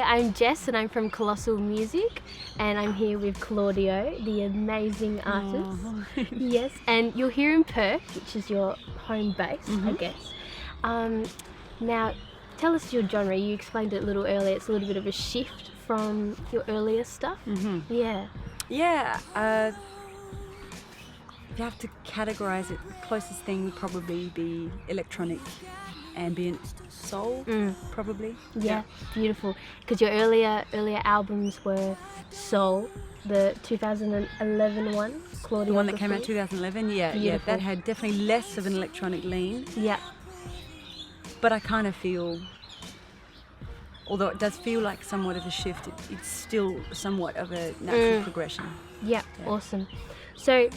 Hi, I'm Jess and I'm from Colosoul Music, and I'm here with Claudio, the amazing artist. Oh. Yes, and you're here in Perth, which is your home base, I guess. Now, tell us your genre. You explained it a little earlier. It's a little bit of a shift from your earlier stuff. Yeah. Yeah, if you have to categorise it, the closest thing would probably be electronic ambient soul, probably. Yeah, beautiful. Because your earlier albums were Soul, the 2011 one, Claudio. The one that came out in 2011, yeah, that had definitely less of an electronic lean. Yeah. But I kind of feel, although it does feel like somewhat of a shift, it's still somewhat of a natural progression. Yeah, awesome. So,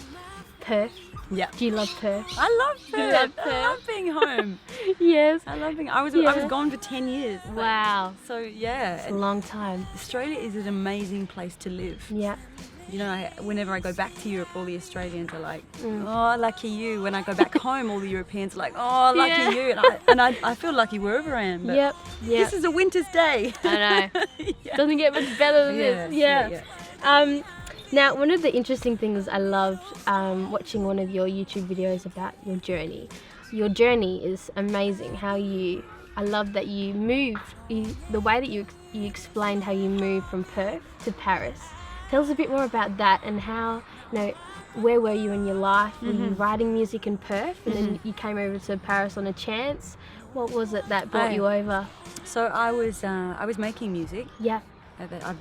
Perth. Yeah. Do you love Perth? I love Perth. You love Perth? I love being home. Yes. I love being. I was gone for 10 years. Wow. So yeah, It's a long time. Australia is an amazing place to live. Yeah. You know, whenever I go back to Europe, all the Australians are like, "Oh, lucky you." When I go back home, all the Europeans are like, "Oh, lucky you." And I feel lucky wherever I am. But Yep. this is a winter's day. I know. Yeah. Doesn't get much better than Yes, this. Yeah. Now, one of the interesting things I loved watching one of your YouTube videos about your journey. Your journey is amazing. I love that you moved. The way that you explained how you moved from Perth to Paris. Tell us a bit more about that and how, where were you in your life? Were you writing music in Perth and then you came over to Paris on a chance? What was it that brought you over? So I was making music. Yeah.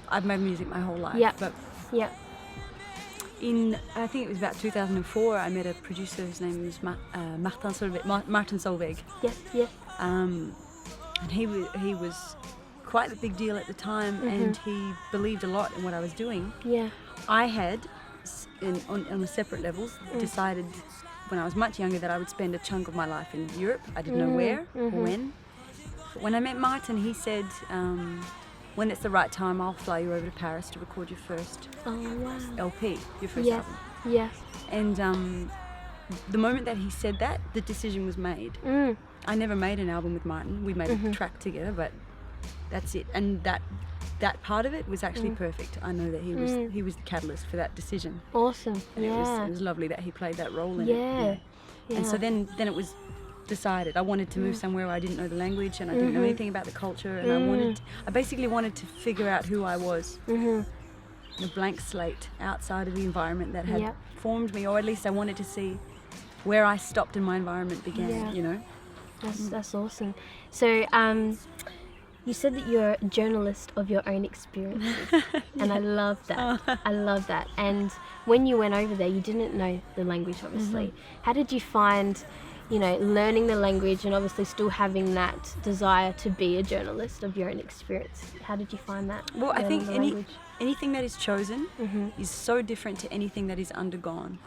I've made music my whole life. Yeah. But Yeah. I think it was about 2004, I met a producer. His name was Martin Solveig. Yes. Yeah. And he was quite a big deal at the time, and he believed a lot in what I was doing. Yeah. I had, on a separate level, decided when I was much younger that I would spend a chunk of my life in Europe. I didn't know where or when. But when I met Martin, he said, when it's the right time, I'll fly you over to Paris to record your first LP, your first album. Yeah. And the moment that he said that, the decision was made. I never made an album with Martin. We made a track together, but that's it. And that part of it was actually perfect. I know that he was the catalyst for that decision. Awesome. And Yeah. it was lovely that he played that role in Yeah. it. Yeah. And so then it was decided. I wanted to move somewhere where I didn't know the language and I didn't know anything about the culture, and I basically wanted to figure out who I was. A blank slate outside of the environment that had formed me, or at least I wanted to see where I stopped and my environment began. You know. That's awesome. So you said that you're a journalist of your own experiences, and I love that. I love that. And when you went over there, you didn't know the language, obviously. How did you find, learning the language and obviously still having that desire to be a journalist of your own experience? How did you find that? Well, I think language? anything that is chosen is so different to anything that is undergone.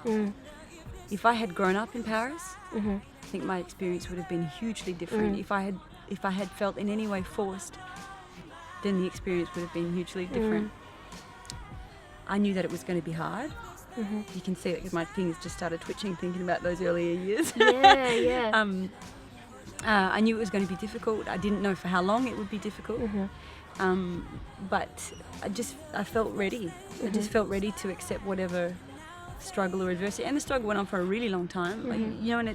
If I had grown up in Paris, I think my experience would have been hugely different. If I had felt in any way forced, then the experience would have been hugely different. I knew that it was going to be hard. You can see it because my fingers just started twitching thinking about those earlier years. Yeah. I knew it was going to be difficult. I didn't know for how long it would be difficult. But I felt ready. I just felt ready to accept whatever struggle or adversity. And the struggle went on for a really long time. And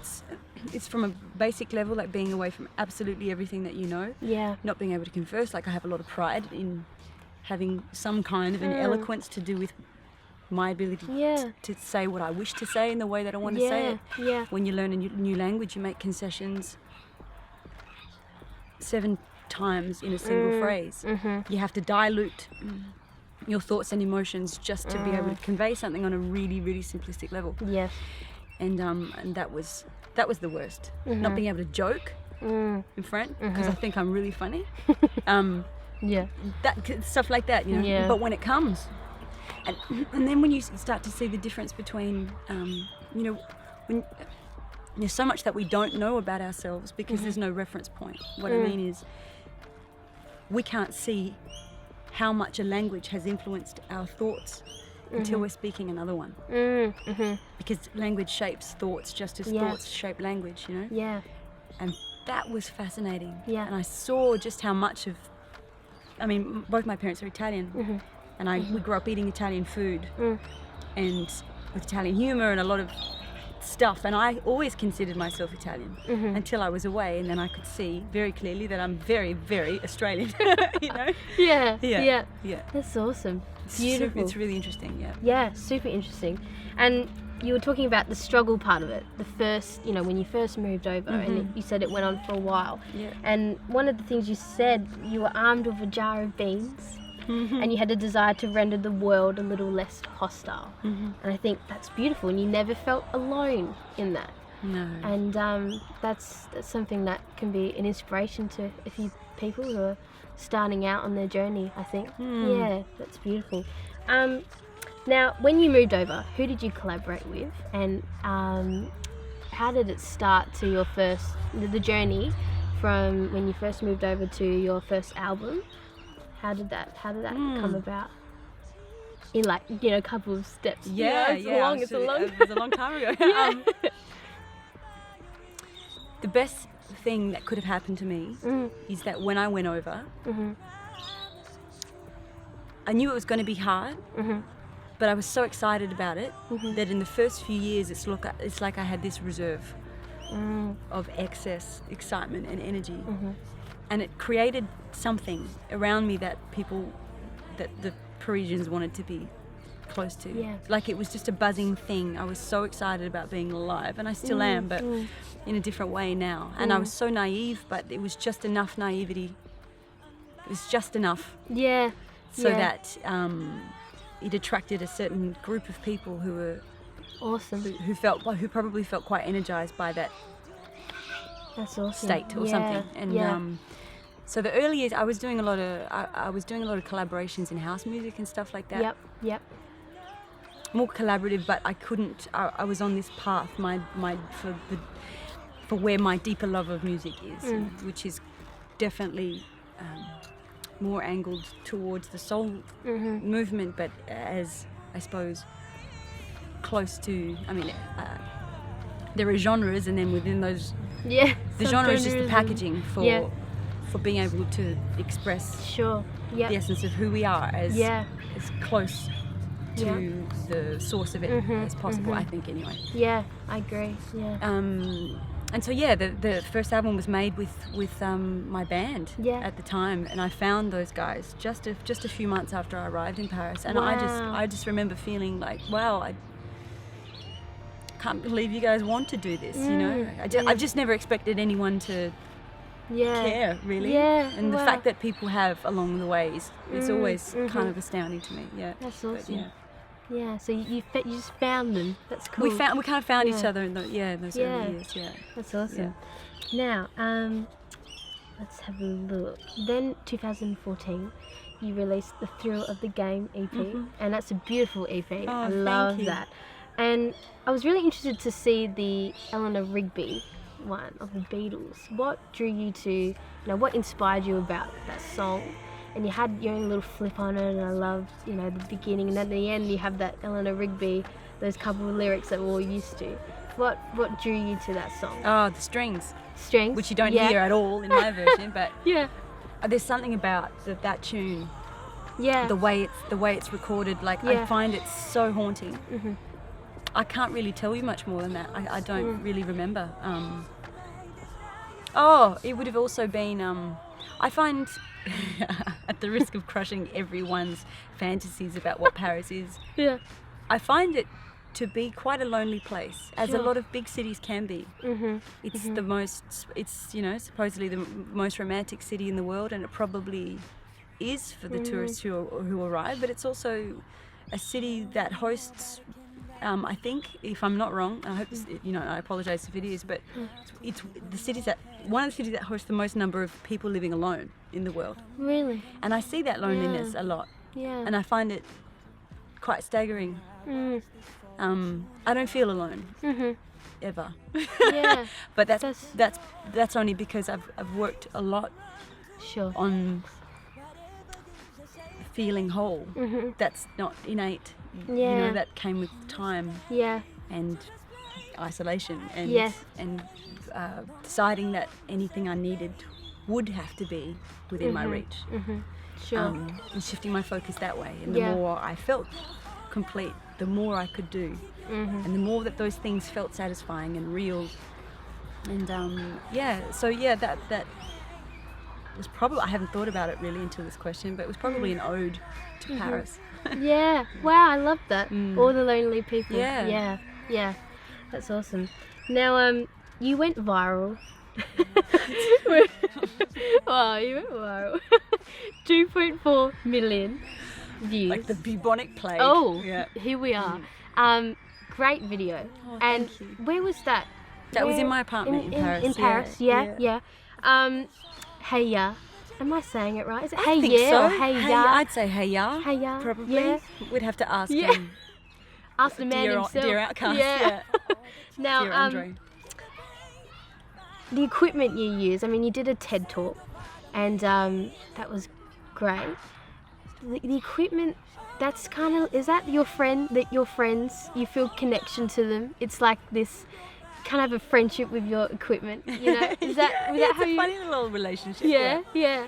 it's from a basic level, like being away from absolutely everything that you know. Yeah. Not being able to converse. Like I have a lot of pride in having some kind of an eloquence to do with my ability to say what I wish to say in the way that I want to say it. Yeah. When you learn a new language, you make concessions 7 times in a single phrase. You have to dilute your thoughts and emotions just to be able to convey something on a really, really simplistic level. Yes. And that was the worst. Not being able to joke in front because I think I'm really funny. That stuff like that, Yeah. But when it comes, and then when you start to see the difference between, when there's so much that we don't know about ourselves because there's no reference point. What I mean is, we can't see how much a language has influenced our thoughts until we're speaking another one. Because language shapes thoughts just as thoughts shape language, Yeah. And that was fascinating. Yeah. And I saw just how much of I mean, both my parents are Italian, and we grew up eating Italian food, and with Italian humour and a lot of stuff, and I always considered myself Italian until I was away, and then I could see very clearly that I'm very, very Australian. You know? Yeah. Yeah. That's awesome. Beautiful. It's really interesting. Yeah. Yeah, super interesting. And you were talking about the struggle part of it. The first, when you first moved over, and you said it went on for a while. Yeah. And one of the things you said, you were armed with a jar of beans. And you had a desire to render the world a little less hostile. And I think that's beautiful, and you never felt alone in that. No. And that's something that can be an inspiration to a few people who are starting out on their journey, I think. Yeah, that's beautiful. Now, when you moved over, who did you collaborate with, and how did it start to your the journey from when you first moved over to your first album? How did that come about? In a couple of steps. It's a long time ago. The best thing that could have happened to me is that when I went over, I knew it was going to be hard, but I was so excited about it that in the first few years, it's like I had this reserve of excess excitement and energy. And it created something around me that the Parisians wanted to be close to. Yeah. Like it was just a buzzing thing. I was so excited about being alive, and I still am, but in a different way now. And I was so naive, but it was just enough naivety. It was just enough. Yeah. So that it attracted a certain group of people who were awesome. Who probably felt quite energized by that. That's awesome. State or something. And so the early years, I was doing a lot of collaborations in house music and stuff like that. Yep. More collaborative, but I couldn't. I was on this path, for where my deeper love of music is, which is definitely more angled towards the soul movement, but as I suppose close to. I mean, there are genres, and then within those. Yeah, the genre is just the packaging for being able to express the essence of who we are as close to the source of it as possible, I think, anyway. Yeah, I agree. Yeah. And so the first album was made with my band at the time, and I found those guys just a few months after I arrived in Paris, and I just remember feeling like, wow, I can't believe you guys want to do this. I've just never expected anyone to care, really. And the fact that people have along the way is always kind of astounding to me. That's awesome. Yeah, so you just found them. That's cool. We kind of found each other in those early years. That's awesome. Now, let's have a look. Then 2014, you released the Thrill of the Game EP, and that's a beautiful EP. I love that. And I was really interested to see the Eleanor Rigby one of the Beatles. What drew you to, what inspired you about that song? And you had your own little flip on it, and I loved, the beginning, and at the end you have that Eleanor Rigby, those couple of lyrics that we're all used to. What drew you to that song? Oh, the strings. Strings? Which you don't hear at all in my version, but there's something about that tune. Yeah. The way it's recorded, I find it so haunting. I can't really tell you much more than that. I don't really remember. It would have also been, I find, at the risk of crushing everyone's fantasies about what Paris is, I find it to be quite a lonely place, as a lot of big cities can be. It's the most, supposedly the most romantic city in the world, and it probably is for the tourists who arrive, but it's also a city that hosts, I think, if I'm not wrong, I hope I apologise if it is, but it's one of the cities that hosts the most number of people living alone in the world. Really? And I see that loneliness a lot. Yeah. And I find it quite staggering. I don't feel alone. Ever. Yeah. But that's only because I've worked a lot on feeling whole. That's not innate. That came with time and isolation and deciding that anything I needed would have to be within my reach. Sure. And shifting my focus that way. And the Yeah. more I felt complete, the more I could do. Mm-hmm. And the more that those things felt satisfying and real. And that was probably, I haven't thought about it really until this question, but it was probably an ode to Paris. Yeah. Wow, I love that. All the lonely people. Yeah. Yeah. Yeah. That's awesome. Now, you went viral. Wow, you went viral. 2.4 million views. Like the bubonic plague. Oh, yeah. here we are. Great video. Oh, and thank you. where was that? That was in my apartment in Paris. In Paris, yeah. Hey ya. Am I saying it right? Is it I hey think yeah so. or hey Hey, ya? I'd say hey ya. Hey ya. Probably. Yeah. We'd have to ask Yeah. him. Ask the man himself. Dear outcast. Yeah. Now, Dear Andre. the equipment you use. I mean, you did a TED talk, and that was great. The equipment. That's kind of, is that your friend, that your friends, you feel connection to them? It's like this kind of a friendship with your equipment, you know? Is that, yeah, is that it's how a you... funny little relationship. Yeah.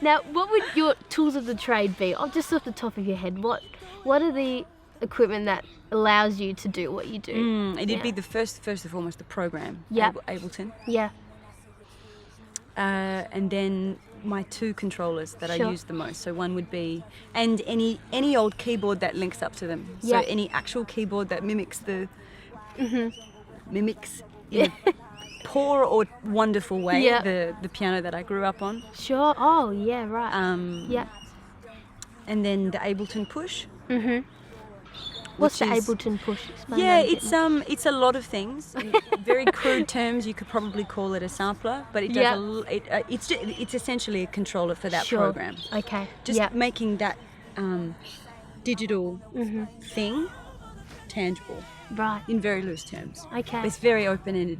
Now, what would your tools of the trade be? Just off the top of your head, what are the equipment that allows you to do what you do? It'd be the first and foremost, the program. Yeah. Ableton. Yeah. And then my two controllers that Sure. I use the most. So one would be, and any old keyboard that links up to them. So Yeah. any actual keyboard that mimics mimics in a poor or wonderful way Yeah. the piano that I grew up on. Sure. Oh, yeah, right. Yeah. And then the Ableton Push. What's the which is- Ableton Push? Explain Yeah, that a bit. it's a lot of things. In very crude terms, you could probably call it a sampler, but it does Yeah. it's essentially a controller for that Sure. program. Okay. Just yeah. making that digital thing tangible Right. in very loose terms. Okay. It's very open-ended.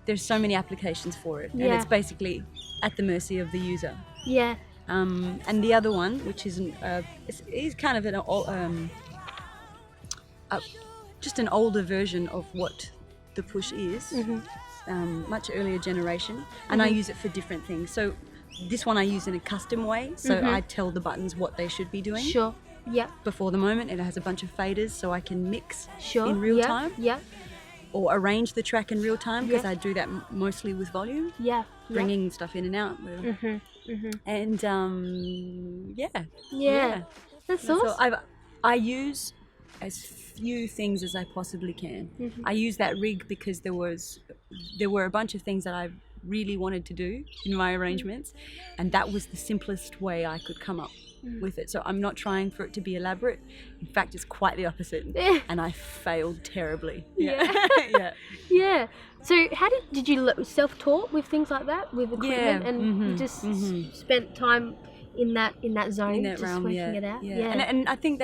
There's so many applications for it, and Yeah. it's basically at the mercy of the user. Yeah. And the other one, which is kind of just an older version of what the Push is, much earlier generation, and I use it for different things. So this one I use in a custom way, so I tell the buttons what they should be doing Sure. Yeah. before the moment. It has a bunch of faders, so I can mix Sure. in real yeah. time Yeah. or arrange the track in real time, because Yeah. I do that mostly with volume, Yeah. bringing stuff in and out. And Yeah. That's So awesome. I use as few things as I possibly can. I use that rig because there were a bunch of things that I really wanted to do in my arrangements, and that was the simplest way I could come up with it. So I'm not trying for it to be elaborate. In fact, it's quite the opposite, and I failed terribly. Yeah. Yeah. So how did you self-taught with things like that, with equipment, Yeah. and you just spent time in that zone, In that just realm, working it out? yeah. And I think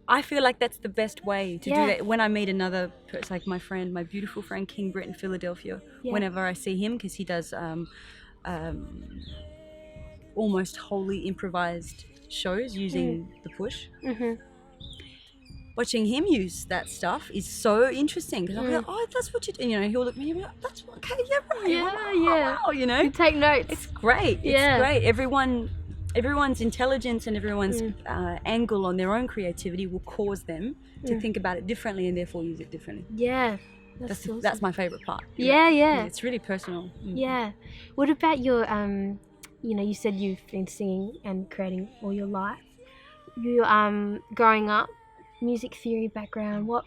I feel like that's the best way to do that. When I meet another person, like my beautiful friend King Britt in Philadelphia, whenever I see him, because he does almost wholly improvised shows using the Push. Watching him use that stuff is so interesting, because I'll be like, oh, that's what you do. He'll look at me and be like, that's okay, yeah, right. Yeah. Wow, You take notes. It's great. It's great. Everyone's intelligence and everyone's angle on their own creativity will cause them to think about it differently and therefore use it differently. Yeah. That's awesome. That's my favorite part. Yeah. It's really personal. Yeah. What about your you said you've been singing and creating all your life. You growing up, music theory background. What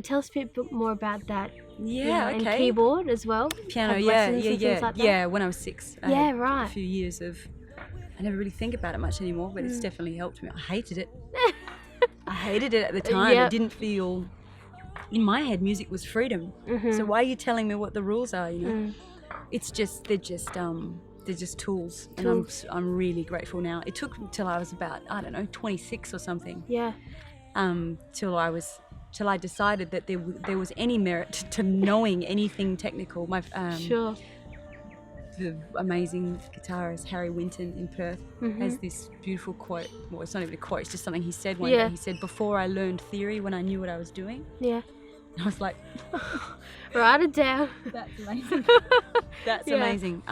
tell us a bit more about that. Yeah, And okay. keyboard as well. Piano, Had yeah. lessons and things like that? Yeah, when I was 6. I had right. a few years of, I never really think about it much anymore, but it's definitely helped me. I hated it. I hated it at the time. Yep. It didn't feel, in my head, music was freedom. So why are you telling me what the rules are, It's just, they're just tools. And I'm really grateful now. It took till I was about, 26 or something. Yeah. Till I decided that there was any merit to knowing anything technical. The amazing guitarist Harry Winton in Perth has this beautiful quote. Well, it's not even a quote, it's just something he said one day. He said, before I learned theory, when I knew what I was doing. Yeah. And I was like, write it down. that's amazing. That's amazing.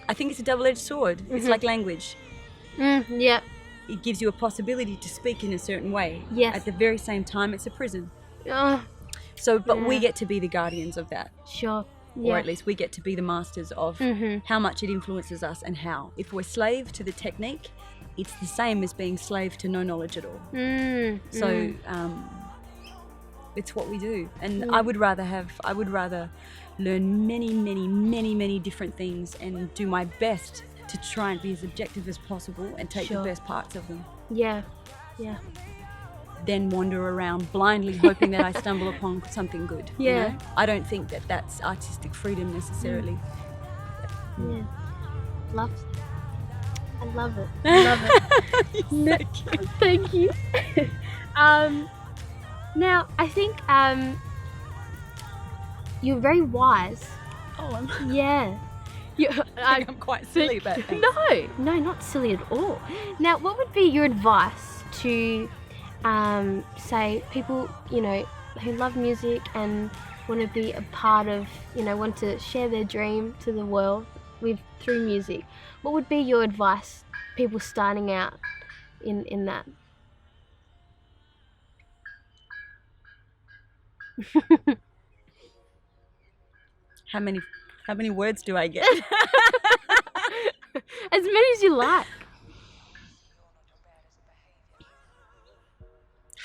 I think it's a double-edged sword. It's like language. Yeah. It gives you a possibility to speak in a certain way. Yes. At the very same time, it's a prison. Oh, So, but we Yeah. get to be the guardians of that. sure. Or Yeah. at least we get to be the masters of how much it influences us and how. If we're slave to the technique, it's the same as being slave to no knowledge at all. So it's what we do. And I would rather learn many different things and do my best to try and be as objective as possible and take the Sure. best parts of them, Yeah. Yeah. then wander around blindly hoping that I stumble upon something good. you Yeah. know? I don't think that that's artistic freedom necessarily. Yeah. Love. I love it. I love it. No, thank you. Now I think you're very wise. Oh, I'm Yeah. You, I'm quite silly, but thanks. no, not silly at all. Now, what would be your advice to, say, people, who love music and want to be a part of, want to share their dream to the world through music? What would be your advice, people starting out in that? How many words do I get? As many as you like.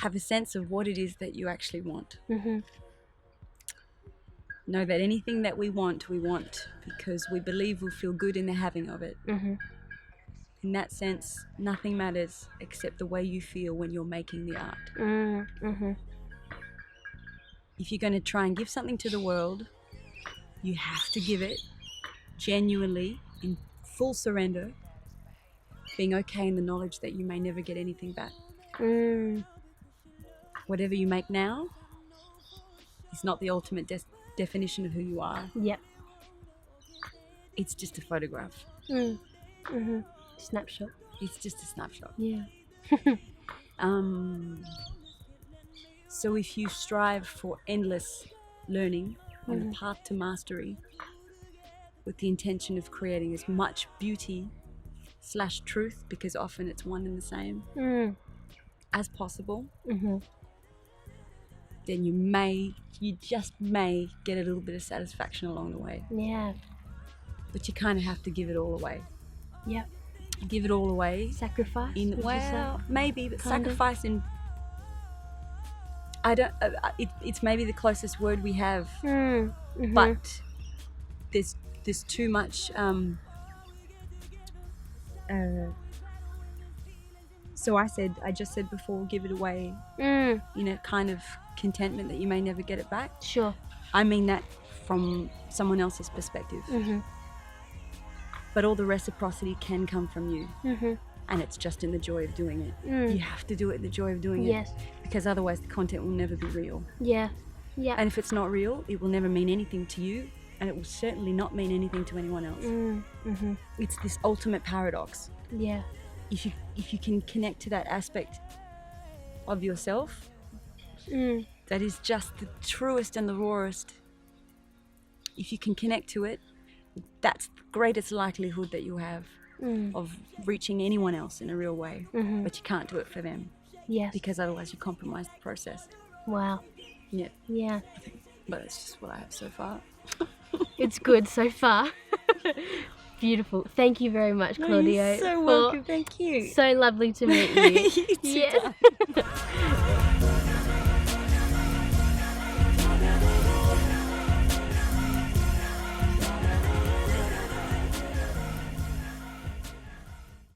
Have a sense of what it is that you actually want. Mm-hmm. Know that anything that we want because we believe we'll feel good in the having of it. Mm-hmm. In that sense, nothing matters except the way you feel when you're making the art. Mm-hmm. If you're going to try and give something to the world, you have to give it genuinely, in full surrender, being okay in the knowledge that you may never get anything back. Whatever you make now is not the ultimate definition of who you are. Yep. It's just a photograph. Mm-hmm. Snapshot. It's just a snapshot. Yeah. So if you strive for endless learning on the path to mastery with the intention of creating as much beauty / truth, because often it's one and the same, as possible, then you just may get a little bit of satisfaction along the way. Yeah. But you kind of have to give it all away. Yep. Give it all away. Sacrifice. would you say? Well, maybe, but Kind of. sacrifice in. I don't. It's maybe the closest word we have, but there's too much. So I just said before, give it away. Kind of contentment that you may never get it back. Sure. I mean that from someone else's perspective. But all the reciprocity can come from you. And it's just in the joy of doing it. You have to do it in the joy of doing Yes. it. Because otherwise the content will never be real. Yeah. Yeah. And if it's not real, it will never mean anything to you. And it will certainly not mean anything to anyone else. It's this ultimate paradox. Yeah. If you can connect to that aspect of yourself, that is just the truest and the rawest. If you can connect to it, that's the greatest likelihood that you have of reaching anyone else in a real way. But you can't do it for them, Yes. because otherwise you compromise the process. Wow. Yeah, Yeah. but that's just what I have so far. It's good so far. Beautiful. Thank you very much, Claudio. You're so welcome. Thank you. So lovely to meet you. You too, Yeah. darling.